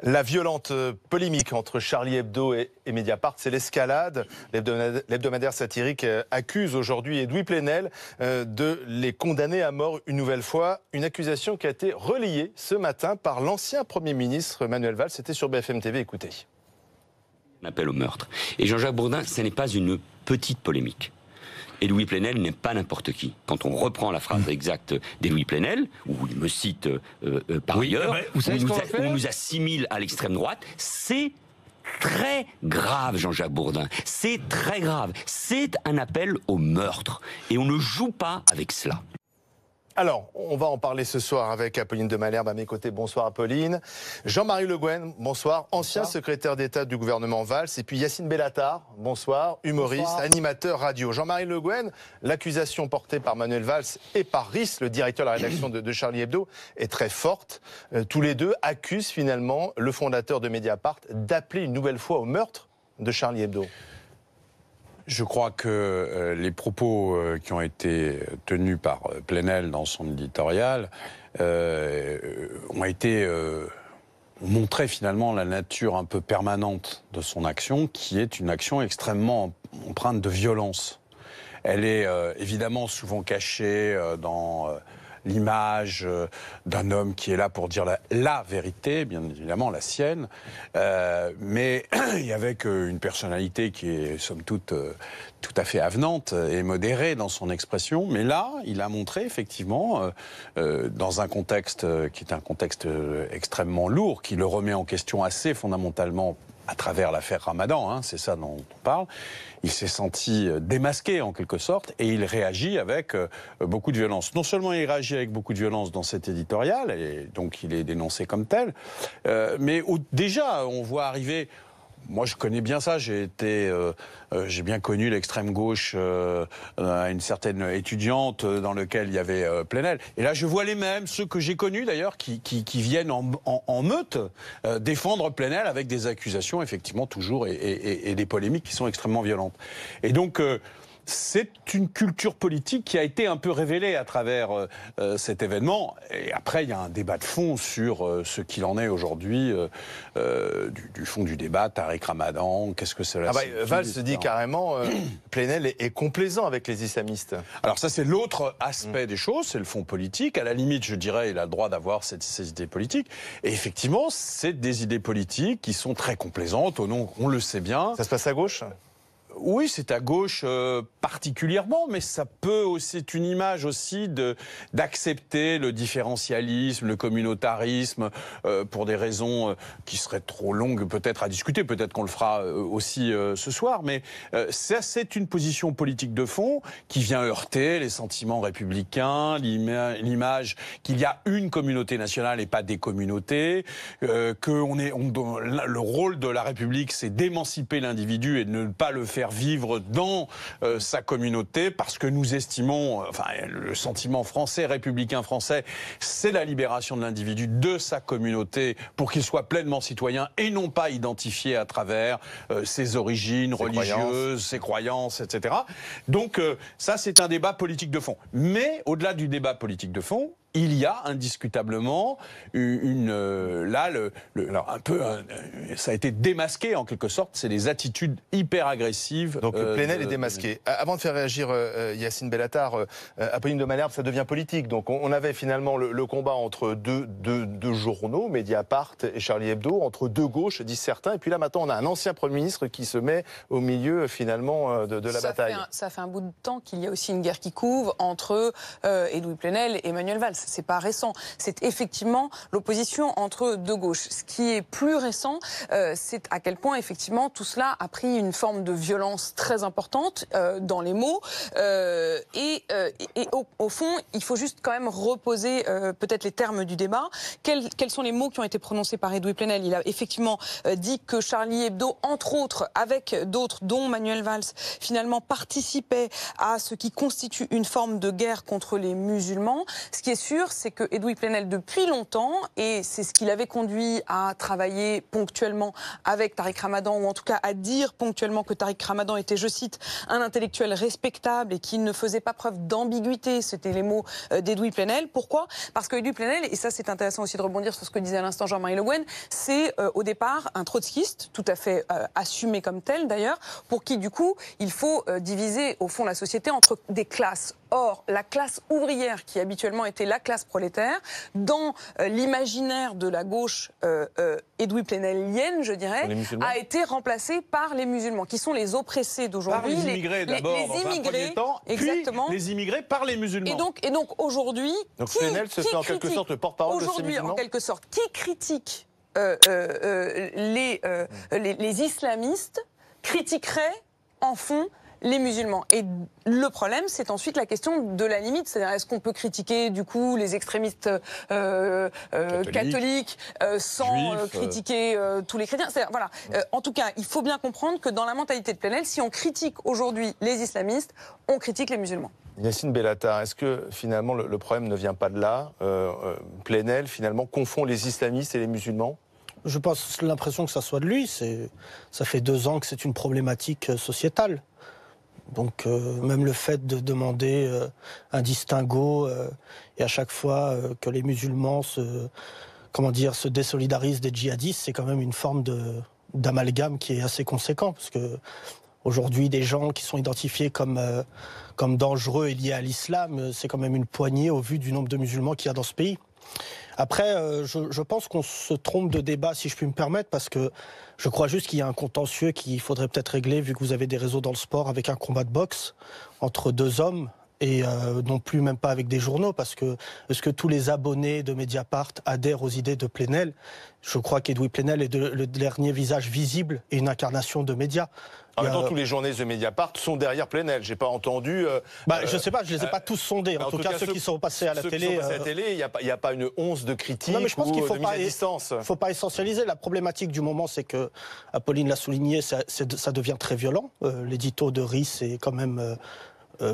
La violente polémique entre Charlie Hebdo et Mediapart, c'est l'escalade. L'hebdomadaire satirique accuse aujourd'hui Edoui Plenel de les condamner à mort une nouvelle fois. Une accusation qui a été relayée ce matin par l'ancien Premier ministre Manuel Valls. C'était sur BFM TV, écoutez. Un appel au meurtre. Et Jean-Jacques Bourdin, ce n'est pas une petite polémique. Edoui Plenel n'est pas n'importe qui. Quand on reprend la phrase exacte d'Edoui Plenel, où il me cite par ailleurs, on nous assimile à l'extrême droite, c'est très grave, Jean-Jacques Bourdin. C'est très grave. C'est un appel au meurtre. Et on ne joue pas avec cela. Alors, on va en parler ce soir avec Apolline de Malherbe à mes côtés. Bonsoir Apolline. Jean-Marie Le Guen, bonsoir. Ancien secrétaire d'État du gouvernement Valls. Et puis Yacine Bellatar, bonsoir. Humoriste, bonsoir. Animateur radio. Jean-Marie Le Guen, l'accusation portée par Manuel Valls et par Riss, le directeur de la rédaction de Charlie Hebdo, est très forte. Tous les deux accusent finalement le fondateur de Mediapart d'appeler une nouvelle fois au meurtre de Charlie Hebdo. Je crois que les propos qui ont été tenus par Plenel dans son éditorial ont montré finalement la nature un peu permanente de son action, qui est une action extrêmement empreinte de violence. Elle est évidemment souvent cachée dans l'image d'un homme qui est là pour dire la vérité, bien évidemment la sienne, mais avec une personnalité qui est somme toute tout à fait avenante et modérée dans son expression. Mais là, il a montré effectivement, dans un contexte qui est un contexte extrêmement lourd, qui le remet en question assez fondamentalement à travers l'affaire Ramadan, c'est ça dont on parle, il s'est senti démasqué en quelque sorte et il réagit avec beaucoup de violence. Non seulement il réagit avec beaucoup de violence dans cet éditorial, et donc il est dénoncé comme tel, mais déjà on voit arriver... Moi, je connais bien ça. J'ai bien connu l'extrême gauche à une certaine étudiante dans lequel il y avait Plenel. Et là, je vois les mêmes, ceux que j'ai connus d'ailleurs, qui viennent en meute défendre Plenel avec des accusations, effectivement, toujours, et des polémiques qui sont extrêmement violentes. Et donc... c'est une culture politique qui a été un peu révélée à travers cet événement. Et après, il y a un débat de fond sur ce qu'il en est aujourd'hui, du fond du débat, Tariq Ramadan, qu'est-ce que cela signifie, Valls se dit carrément, Plenel est complaisant avec les islamistes. Alors ça, c'est l'autre aspect des choses, c'est le fond politique. À la limite, je dirais, il a le droit d'avoir ces idées politiques. Et effectivement, c'est des idées politiques qui sont très complaisantes, on le sait bien. Ça se passe à gauche ? Oui, c'est à gauche particulièrement, mais ça peut aussi, c'est une image aussi d'accepter le différentialisme, le communautarisme, pour des raisons qui seraient trop longues peut-être à discuter, peut-être qu'on le fera aussi ce soir, mais ça c'est une position politique de fond qui vient heurter les sentiments républicains, l'image qu'il y a une communauté nationale et pas des communautés, le rôle de la République c'est d'émanciper l'individu et de ne pas le faire vivre dans sa communauté, parce que nous estimons, le sentiment français, républicain français, c'est la libération de l'individu de sa communauté pour qu'il soit pleinement citoyen et non pas identifié à travers ses origines religieuses, ses croyances, etc. Donc ça, c'est un débat politique de fond. Mais au-delà du débat politique de fond, il y a indiscutablement ça a été démasqué en quelque sorte, c'est des attitudes hyper agressives. Donc Plenel est démasqué. Avant de faire réagir Yacine Bellatar, Apolline de Malherbe, ça devient politique. Donc on avait finalement le combat entre deux journaux, Mediapart et Charlie Hebdo, entre deux gauches, disent certains. Et puis là maintenant on a un ancien Premier ministre qui se met au milieu finalement de la bataille. Ça fait un bout de temps qu'il y a aussi une guerre qui couve entre Edoui Plenel et Manuel Valls. C'est pas récent. C'est effectivement l'opposition entre deux gauches. Ce qui est plus récent, c'est à quel point effectivement tout cela a pris une forme de violence très importante dans les mots. Et au fond, il faut juste quand même reposer peut-être les termes du débat. Quels sont les mots qui ont été prononcés par Edoui Plenel ? Il a effectivement dit que Charlie Hebdo, entre autres, avec d'autres, dont Manuel Valls, finalement participait à ce qui constitue une forme de guerre contre les musulmans. Ce qui est sûr, c'est que Edoui Plenel, depuis longtemps, et c'est ce qui l'avait conduit à travailler ponctuellement avec Tariq Ramadan, ou en tout cas à dire ponctuellement que Tariq Ramadan était, je cite, un intellectuel respectable et qu'il ne faisait pas preuve d'ambiguïté, c'était les mots d'Edoui Plenel. Pourquoi ? Parce que Edoui Plenel, et ça c'est intéressant aussi de rebondir sur ce que disait à l'instant Jean-Marie Le Guen, c'est au départ un trotskiste, tout à fait assumé comme tel d'ailleurs, pour qui du coup il faut diviser au fond la société entre des classes. Or, la classe ouvrière, qui habituellement était la classe prolétaire, dans l'imaginaire de la gauche Edoui Plenelienne, je dirais, a été remplacée par les musulmans, qui sont les oppressés d'aujourd'hui. Par les immigrés d'abord, dans un premier temps, exactement. Puis les immigrés par les musulmans. Et donc aujourd'hui, Plenel se fait en quelque sorte le porte-parole de ces musulmans. Aujourd'hui, en quelque sorte, qui critique les islamistes critiquerait en fond les musulmans. Et le problème, c'est ensuite la question de la limite. C'est-à-dire, est-ce qu'on peut critiquer, du coup, les extrémistes catholiques sans critiquer tous les chrétiens ? C'est-à-dire, voilà. En tout cas, il faut bien comprendre que dans la mentalité de Plenel, si on critique aujourd'hui les islamistes, on critique les musulmans. Yacine Bellatar, est-ce que finalement le problème ne vient pas de là ? Plenel, finalement, confond les islamistes et les musulmans ? Je pense l'impression que ça soit de lui. Ça fait 2 ans que c'est une problématique sociétale. Donc même le fait de demander un distinguo et à chaque fois que les musulmans se désolidarisent des djihadistes, c'est quand même une forme d'amalgame qui est assez conséquent. Parce que aujourd'hui, des gens qui sont identifiés comme dangereux et liés à l'islam, c'est quand même une poignée au vu du nombre de musulmans qu'il y a dans ce pays. Après, je pense qu'on se trompe de débat, si je puis me permettre, parce que je crois juste qu'il y a un contentieux qu'il faudrait peut-être régler, vu que vous avez des réseaux dans le sport, avec un combat de boxe entre 2 hommes, et non plus même pas avec des journaux, parce que est-ce que tous les abonnés de Mediapart adhèrent aux idées de Plenel ? Je crois qu'Edoui Plenel est le dernier visage visible et une incarnation de médias. En même temps, tous les journalistes de Mediapart sont derrière Plenel. J'ai pas entendu. Je sais pas, je les ai pas tous sondés. En tout cas, ceux qui sont passés à la télé. Il n'y a pas une once de critique non, mais je pense qu'il ou de mise à distance. Il ne faut pas essentialiser. La problématique du moment, c'est que, Apolline l'a souligné, ça devient très violent. L'édito de RIS est quand même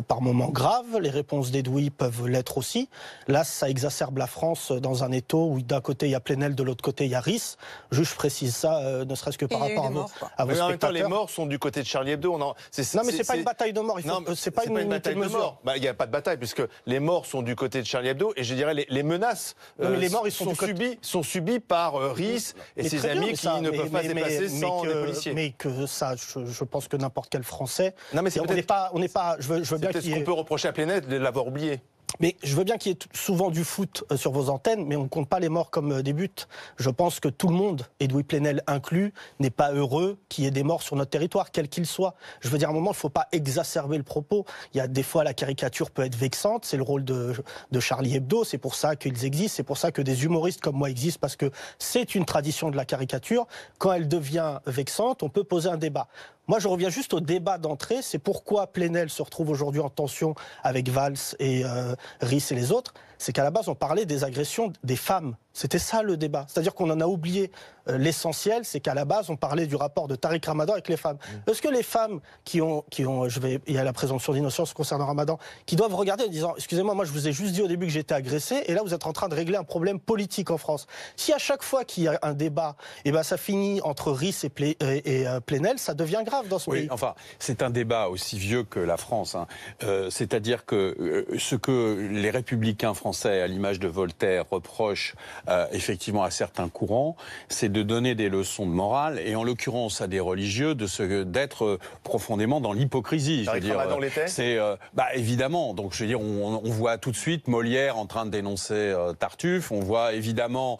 par moments grave, les réponses d'Edoui peuvent l'être aussi. Là, ça exacerbe la France dans un étau où d'un côté il y a Plenel, de l'autre côté il y a RIS. Juste je précise ça, ne serait-ce que par rapport à vos spectateurs. En même temps, les morts sont du côté de Charlie Hebdo. Non, mais c'est pas une bataille de mort. C'est pas une bataille de mort. Il n'y a pas de bataille puisque les morts sont du côté de Charlie Hebdo et je dirais les menaces les morts, ils sont subies par RIS et ses amis qui ne peuvent pas se déplacer sans les policiers. Mais que ça, je pense que n'importe quel Français. Non, mais on n'est pas. Je veux bien qu'il y ait. On peut reprocher à Plenel de l'avoir oublié. Mais je veux bien qu'il y ait souvent du foot sur vos antennes, mais on ne compte pas les morts comme des buts. Je pense que tout le monde, Edoui Plenel inclus, n'est pas heureux qu'il y ait des morts sur notre territoire, quel qu'il soit. Je veux dire, à un moment, il ne faut pas exacerber le propos. Il y a des fois, la caricature peut être vexante. C'est le rôle de Charlie Hebdo. C'est pour ça qu'ils existent. C'est pour ça que des humoristes comme moi existent, parce que c'est une tradition de la caricature. Quand elle devient vexante, on peut poser un débat. Moi, je reviens juste au débat d'entrée. C'est pourquoi Plenel se retrouve aujourd'hui en tension avec Valls et RIS et les autres. C'est qu'à la base, on parlait des agressions des femmes. C'était ça le débat. C'est-à-dire qu'on en a oublié l'essentiel, c'est qu'à la base, on parlait du rapport de Tariq Ramadan avec les femmes. Est-ce que les femmes il y a la présomption d'innocence concernant Ramadan, qui doivent regarder en disant, excusez-moi, moi je vous ai juste dit au début que j'étais agressé, et là vous êtes en train de régler un problème politique en France. Si à chaque fois qu'il y a un débat, ça finit entre RIS et Plenel, ça devient grave dans ce pays. Enfin, c'est un débat aussi vieux que la France. C'est-à-dire que ce que les républicains français, à l'image de Voltaire, reprochent effectivement à certains courants, c'est de donner des leçons de morale, et en l'occurrence à des religieux, d'être profondément dans l'hypocrisie. C'est évidemment. Donc je veux dire, on voit tout de suite Molière en train de dénoncer Tartuffe, on voit évidemment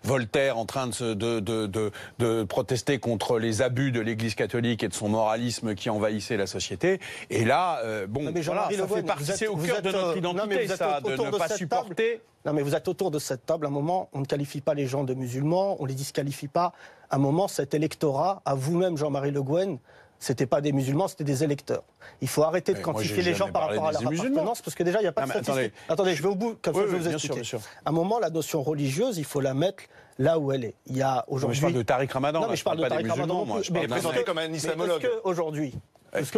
Voltaire en train de protester contre les abus de l'Église catholique et de son moralisme qui envahissait la société. Et là, ça fait partie, c'est au cœur de notre identité, ça, de ne pas supporter. Non, mais vous êtes autour de cette table. À un moment, on ne qualifie pas les gens de musulmans, on ne les disqualifie pas. À un moment, cet électorat, à vous-même, Jean-Marie Le Guen, c'était pas des musulmans, c'était des électeurs. Il faut arrêter de quantifier les gens par rapport à leur appartenance, parce que déjà, il n'y a pas de statistiques. Attendez, je vais au bout, comme ça je vais vous expliquer. Bien sûr. À un moment, la notion religieuse, il faut la mettre là où elle est. Il y a aujourd'hui. Je parle de Tariq Ramadan. Non, mais je parle de Tariq Ramadan. Il est présenté comme un islamologue. Est-ce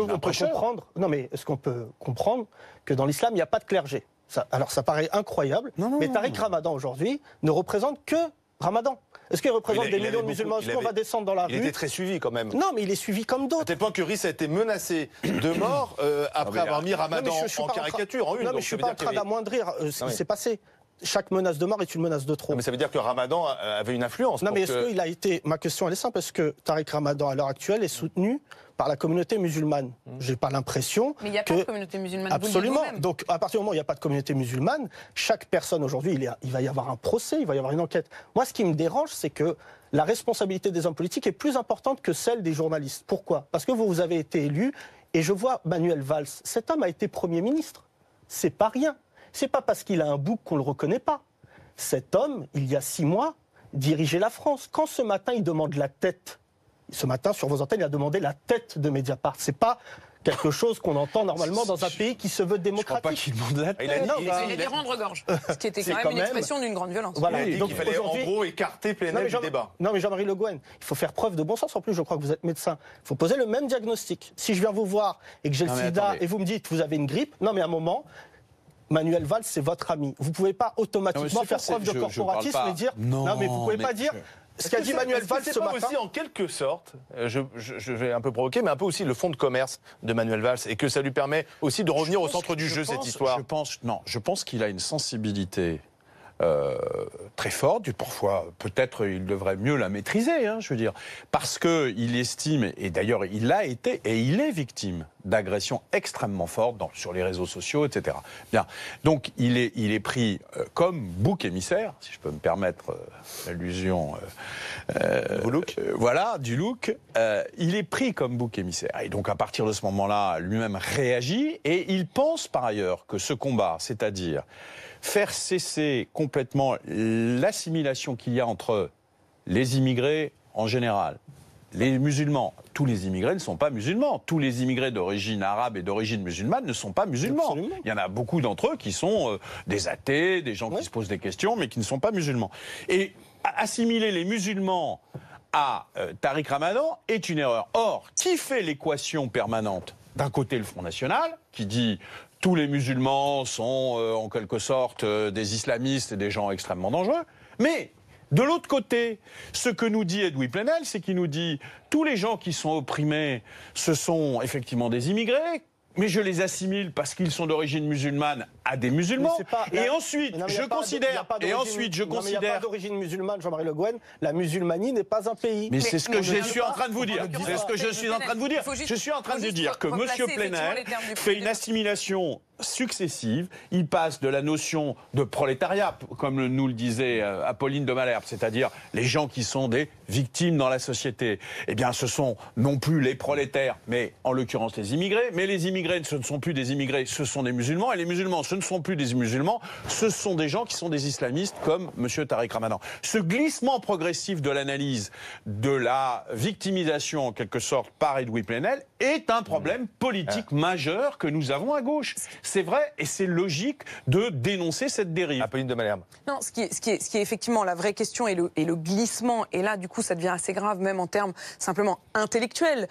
qu'on peut comprendre que dans l'islam, il n'y a pas de clergé ? Alors ça paraît incroyable, mais Tariq Ramadan aujourd'hui ne représente que Ramadan. Est-ce qu'il représente des millions de musulmans? Est-ce qu'on va descendre dans la rue? Il était très suivi quand même. Non, mais il est suivi comme d'autres. À tel point que Riss a été menacé de mort après avoir mis Ramadan en caricature, en une. Non, mais je ne suis pas en train d'amoindrir ce qui s'est passé. Chaque menace de mort est une menace de trop. Non, mais ça veut dire que Ramadan avait une influence. Non, mais est-ce qu'il a été... Ma question, elle est simple. Est-ce que Tariq Ramadan, à l'heure actuelle, est soutenu par la communauté musulmane? J'ai pas l'impression que... Mais il n'y a pas de communauté musulmane. Absolument. Donc, à partir du moment où il n'y a pas de communauté musulmane, chaque personne aujourd'hui, il va y avoir un procès, il va y avoir une enquête. Moi, ce qui me dérange, c'est que la responsabilité des hommes politiques est plus importante que celle des journalistes. Pourquoi? Parce que vous avez été élu, et je vois Manuel Valls. Cet homme a été Premier ministre. C'est pas rien. C'est pas parce qu'il a un bouc qu'on le reconnaît pas. Cet homme, il y a 6 mois, dirigeait la France. Quand ce matin, il demande la tête, ce matin, sur vos antennes, il a demandé la tête de Mediapart. C'est pas quelque chose qu'on entend normalement dans un pays qui se veut démocratique. Je crois pas qu'il demande la tête. Il a dit rendre-gorge, ce qui était quand même une expression d'une grande violence. Voilà. Oui, donc il fallait en gros écarter Plenel du débat. Non, mais Jean-Marie Le Guen, il faut faire preuve de bon sens. En plus, je crois que vous êtes médecin. Il faut poser le même diagnostic. Si je viens vous voir et que j'ai le sida et vous me dites que vous avez une grippe, non mais à un moment... Manuel Valls, c'est votre ami. Vous ne pouvez pas automatiquement faire preuve de corporatisme et dire... Non, mais vous ne pouvez pas dire... Ce qu'a dit Manuel Valls ce matin... C'est aussi en quelque sorte, je vais un peu provoquer, mais un peu aussi le fonds de commerce de Manuel Valls, et que ça lui permet aussi de revenir au centre du jeu, cette histoire. Je pense qu'il a une sensibilité très forte. Parfois, peut-être il devrait mieux la maîtriser, je veux dire, parce qu'il estime, et d'ailleurs il a été, et il est victime d'agressions extrêmement fortes sur les réseaux sociaux, etc. Bien. Donc il est pris comme bouc émissaire, si je peux me permettre l'allusion voilà, du look. Il est pris comme bouc émissaire. Et donc à partir de ce moment-là, lui-même réagit, et il pense par ailleurs que ce combat, c'est-à-dire faire cesser complètement l'assimilation qu'il y a entre les immigrés en général, les musulmans. Tous les immigrés ne sont pas musulmans. Tous les immigrés d'origine arabe et d'origine musulmane ne sont pas musulmans. Absolument. Il y en a beaucoup d'entre eux qui sont des athées, des gens qui se posent des questions, mais qui ne sont pas musulmans. Et assimiler les musulmans à Tariq Ramadan est une erreur. Or, qui fait l'équation permanente? D'un côté, le Front National, qui dit tous les musulmans sont en quelque sorte des islamistes et des gens extrêmement dangereux. Mais de l'autre côté, ce que nous dit Edoui Plenel, c'est qu'il nous dit tous les gens qui sont opprimés, ce sont effectivement des immigrés, mais je les assimile parce qu'ils sont d'origine musulmane à des musulmans. Et ensuite, je considère... Il n'y a pas d'origine musulmane, Jean-Marie Le Guen. La musulmanie n'est pas un pays. Mais c'est ce que je suis en train de vous dire. C'est ce que je suis en train de vous dire. Je suis en train de dire que M. Plenel fait une assimilation successive. Il passe de la notion de prolétariat, comme nous le disait Apolline de Malherbe, c'est-à-dire les gens qui sont des victimes dans la société. Eh bien, ce sont non plus les prolétaires, mais en l'occurrence les immigrés. Mais les immigrés, ce ne sont plus des immigrés, ce sont des musulmans. Et les musulmans, ce ne sont plus des musulmans, ce sont des gens qui sont des islamistes comme M. Tariq Ramadan. Ce glissement progressif de l'analyse de la victimisation, en quelque sorte, par Edoui Plenel, est un problème politique majeur que nous avons à gauche. C'est vrai et c'est logique de dénoncer cette dérive. Apolline de Malherbe. Non, ce qui est effectivement la vraie question et le glissement, et là du coup ça devient assez grave même en termes simplement intellectuels,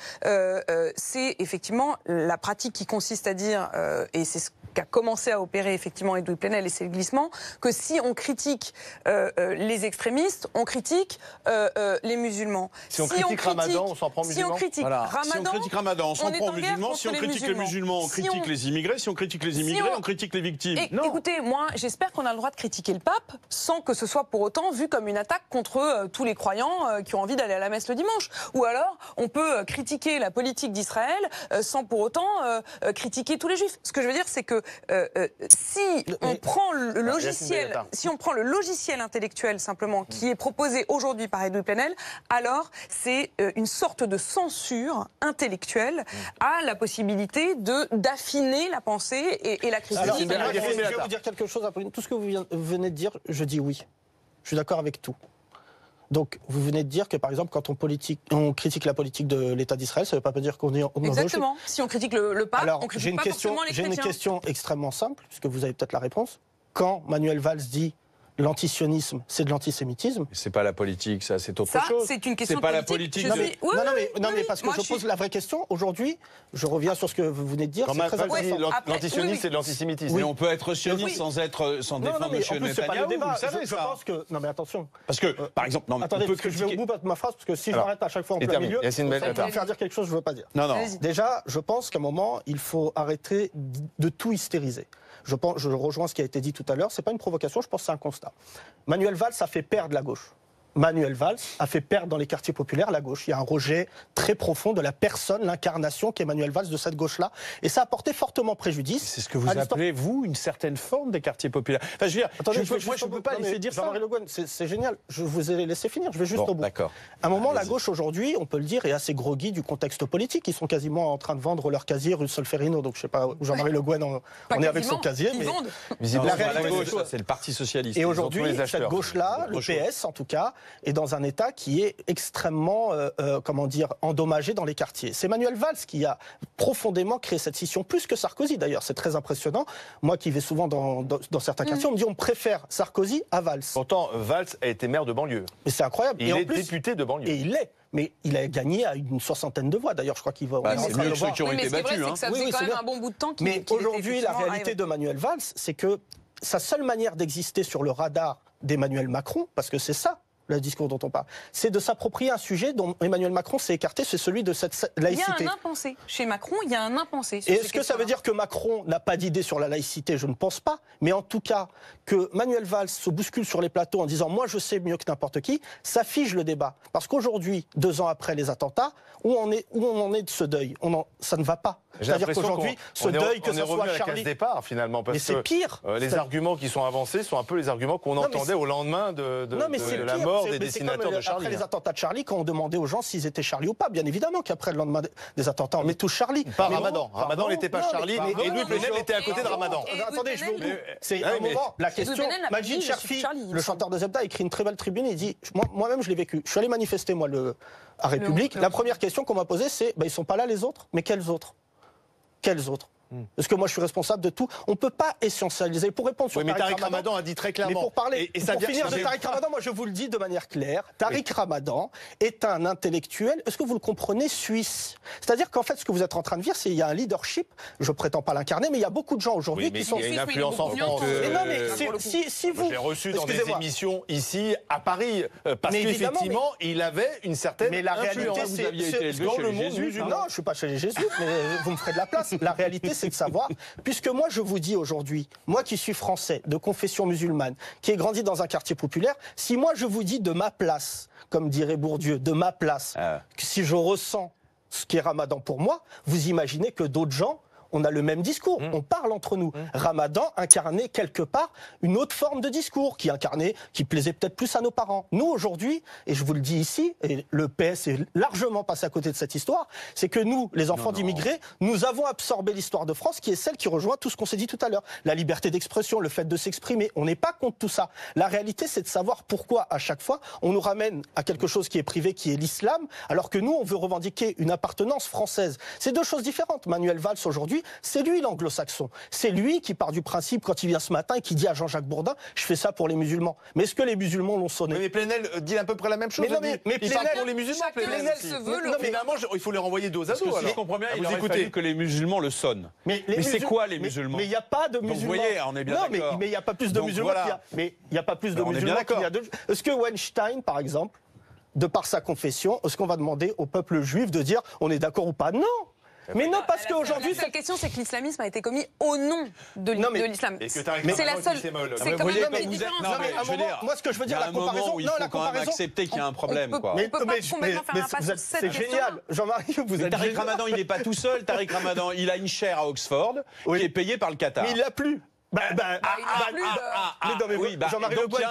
c'est effectivement la pratique qui consiste à dire, et c'est ce qu'a commencé à opérer effectivement Edoui Plenel, et c'est le glissement, que si on critique les extrémistes, on critique les musulmans. Si on critique Ramadan, on s'en prend aux musulmans. Si on critique Ramadan, on s'en prend aux musulmans. Si on critique les musulmans, on critique les immigrés. Si on critique les immigrés, on critique les victimes. Écoutez, moi, j'espère qu'on a le droit de critiquer le pape sans que ce soit pour autant vu comme une attaque contre tous les croyants qui ont envie d'aller à la messe le dimanche. Ou alors, on peut critiquer la politique d'Israël sans pour autant critiquer tous les juifs. Ce que je veux dire, c'est que si on prend le logiciel intellectuel simplement qui est proposé aujourd'hui par Edoui Plenel, alors c'est une sorte de censure intellectuelle à la possibilité d'affiner la pensée et la critique. Alors, je vais vous dire quelque chose, Apolline. Tout ce que vous venez de dire, je dis oui. Je suis d'accord avec tout. Donc, vous venez de dire que, par exemple, quand on critique la politique de l'État d'Israël, ça ne veut pas dire qu'on est... Exactement. Si on critique le pape, alors, on critique pas forcément les chrétiens. J'ai une question extrêmement simple, puisque vous avez peut-être la réponse. Quand Manuel Valls dit l'antisionisme, c'est de l'antisémitisme. C'est pas la politique, ça, c'est autre Ça, chose. c'est une question C'est pas la politique. politique. Non, mais parce que je pose la vraie question. Aujourd'hui, je reviens sur ce que vous venez de dire. C'est très intéressant. L'antisionisme, c'est de l'antisémitisme. Mais on peut être sioniste sans défendre mais M. en plus, c'est pas le Netanyahou, débat. vous savez Je ça. pense que... Non, mais attention. Parce que, par exemple, non, mais Attendez, on peut parce que je vais au bout de ma phrase, parce que si je m'arrête à chaque fois en plein milieu, ça va me faire dire quelque chose que je ne veux pas dire. Non. Déjà, je pense qu'à un moment, il faut arrêter de tout hystériser. Je rejoins ce qui a été dit tout à l'heure. C'est pas une provocation, je pense que c'est un constat. Manuel Valls a fait perdre la gauche. Manuel Valls a fait perdre dans les quartiers populaires la gauche. Il y a un rejet très profond de la personne, l'incarnation qu'Emmanuel Valls de cette gauche-là. Et ça a porté fortement préjudice. C'est ce que vous appelez, vous, une certaine forme des quartiers populaires. Enfin, je veux dire, attendez, je ne peux pas laisser dire ça. Jean-Marie Le Guen, c'est génial. Je vous ai laissé finir. Je vais juste au bout. D'accord. À un moment, la gauche aujourd'hui, on peut le dire, est assez groggy du contexte politique. Ils sont quasiment en train de vendre leur casier rue Solferino. Donc, je sais pas où Jean-Marie Le Guen on est avec son casier. Ils mais vendent. La réalité, gauche, c'est le Parti socialiste. Et aujourd'hui, cette gauche-là, le PS en tout cas, est dans un état qui est extrêmement, endommagé dans les quartiers. C'est Manuel Valls qui a profondément créé cette scission, plus que Sarkozy d'ailleurs. C'est très impressionnant. Moi qui vais souvent dans certains quartiers, on me dit on préfère Sarkozy à Valls. Pourtant, Valls a été maire de banlieue. Mais c'est incroyable. Et il est député de banlieue. Et il l'est. Mais il a gagné à une 60aine de voix. D'ailleurs, je crois qu'il va. C'est mieux que ceux qui ont été battus. Mais ça faisait quand même un bon bout de temps qu'il Mais aujourd'hui, la réalité de Manuel Valls, c'est que sa seule manière d'exister sur le radar d'Emmanuel Macron, parce que c'est ça, le discours dont on parle, c'est de s'approprier un sujet dont Emmanuel Macron s'est écarté, c'est celui de cette laïcité. Il y a un impensé. Chez Macron, il y a un impensé. Et est-ce que ça veut dire que Macron n'a pas d'idée sur la laïcité? Je ne pense pas. Mais en tout cas, que Manuel Valls se bouscule sur les plateaux en disant « moi je sais mieux que n'importe qui », ça fige le débat. Parce qu'aujourd'hui, 2 ans après les attentats, où on en est de ce deuil? Ça ne va pas. C'est-à-dire qu'aujourd'hui, ce deuil, que ce soit Charlie... case départ, finalement, parce mais c'est pire. Les arguments qui sont avancés sont un peu les arguments qu'on entendait au lendemain de la mort des dessinateurs de Charlie. Après les attentats de Charlie, quand on demandait aux gens s'ils étaient Charlie ou pas, bien évidemment qu'après le lendemain des attentats, on met tous Charlie. Pas Ramadan. Ramadan n'était pas Charlie, et Louis Plenel était à côté de Ramadan. Attendez, je vais au bout. C'est un moment, la question... Majid Cherfi, le chanteur de Zebda, a écrit une très belle tribune, il dit, moi-même je l'ai vécu, je suis allé manifester moi à République, la première question qu'on m'a posée c'est, ils sont pas là les autres, mais quels autres? Quels autres? Parce que moi, je suis responsable de tout. On ne peut pas essentialiser. Pour répondre sur Tariq Ramadan a dit très clairement. Mais pour parler, pour finir de Tariq Ramadan, moi, je vous le dis de manière claire. Tariq Ramadan est un intellectuel, est-ce que vous le comprenez, suisse. C'est-à-dire qu'en fait, ce que vous êtes en train de dire, c'est qu'il y a un leadership, je ne prétends pas l'incarner, mais il y a beaucoup de gens aujourd'hui qui sont... Il y a une influence en France. Mais non, mais si vous... J'ai reçu dans des émissions ici, à Paris, parce qu'effectivement, il avait une certaine influence. Mais la réalité, c'est dans le monde musulman. Non, je ne suis pas chez les jésuites, mais vous me ferez de la place. La réalité, c'est de savoir, puisque moi je vous dis aujourd'hui, moi qui suis français, de confession musulmane, qui ai grandi dans un quartier populaire, si moi je vous dis de ma place, comme dirait Bourdieu, de ma place, que si je ressens ce qui est Ramadan pour moi, vous imaginez que d'autres gens, on a le même discours, on parle entre nous. Ramadan incarnait quelque part une autre forme de discours, qui plaisait peut-être plus à nos parents. Nous aujourd'hui, et je vous le dis ici, et le PS est largement passé à côté de cette histoire, c'est que nous, les enfants d'immigrés, nous avons absorbé l'histoire de France, qui est celle qui rejoint tout ce qu'on s'est dit tout à l'heure. La liberté d'expression, le fait de s'exprimer, on n'est pas contre tout ça. La réalité, c'est de savoir pourquoi, à chaque fois, on nous ramène à quelque chose qui est privé, qui est l'islam, alors que nous, on veut revendiquer une appartenance française. C'est deux choses différentes. Manuel Valls, aujourd'hui, c'est lui l'anglo-saxon. C'est lui qui part du principe, quand il vient ce matin, et qui dit à Jean-Jacques Bourdin, je fais ça pour les musulmans. Mais est-ce que les musulmans l'ont sonné? Mais Plenel dit à peu près la même chose. Mais il parle pour les musulmans. Plenel se veut le... Finalement, il faut les renvoyer dos à dos. Si je comprends bien, il aurait fallu que les musulmans le sonnent. Mais c'est quoi les musulmans? Mais il n'y a pas de musulmans. Vous voyez, on est bien d'accord. Non, mais il n'y a pas plus de musulmans qu'il y a pas plus de musulmans qu'il y a de... Est-ce que Weinstein, par exemple, de par sa confession, est-ce qu'on va demander au peuple juif de dire on est d'accord ou pas? Non. Mais non, parce qu'aujourd'hui... La seule question, c'est que l'islamisme a été commis au nom de l'islam. C'est la seule... C'est quand même une différence. Moi, ce que je veux dire, la comparaison... Il faut quand même accepter qu'il y a un problème. On ne peut pas complètement faire un pas sur cette question. C'est génial. Jean-Marie, vous êtes... Tariq Ramadan, il n'est pas tout seul. Tariq Ramadan, il a une chaire à Oxford qui est payée par le Qatar. Mais il l'a plus. Jean-Marie Le Guen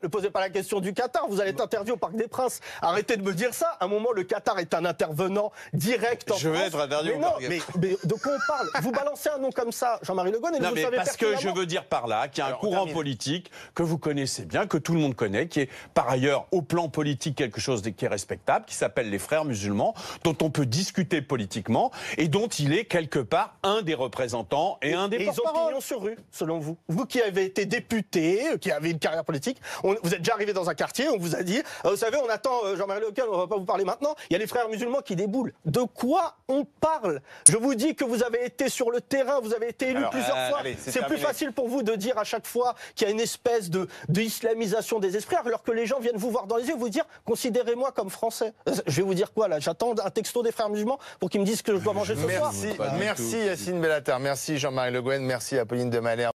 ne posez pas la question du Qatar. Vous allez être interdit au Parc des Princes. Arrêtez de me dire ça. À un moment, le Qatar est un intervenant direct en France. Je vais être interdit au Parc des Princes. Mais de quoi on parle? Vous balancez un nom comme ça, Jean-Marie Le Guen, et vous le savez parce que je veux dire par là qu'il y a un courant politique que vous connaissez bien, que tout le monde connaît, qui est par ailleurs au plan politique quelque chose qui est respectable, qui s'appelle les Frères musulmans, dont on peut discuter politiquement et dont il est quelque part un des représentants et un des porte-parole. rue, selon vous? Vous qui avez été député, qui avez une carrière politique, vous êtes déjà arrivé dans un quartier, on vous a dit, vous savez, on attend Jean-Marie Le Pen, on ne va pas vous parler maintenant, il y a les frères musulmans qui déboulent. De quoi on parle? Je vous dis que vous avez été sur le terrain, vous avez été élu plusieurs fois. C'est plus facile pour vous de dire à chaque fois qu'il y a une espèce d'islamisation des esprits, alors que les gens viennent vous voir dans les yeux et vous dire, considérez-moi comme français. Je vais vous dire quoi là? J'attends un texto des frères musulmans pour qu'ils me disent que je dois manger ce soir. Merci Yacine Bellatar, merci Jean-Marie Le Guen, merci Apolline de Malherbe.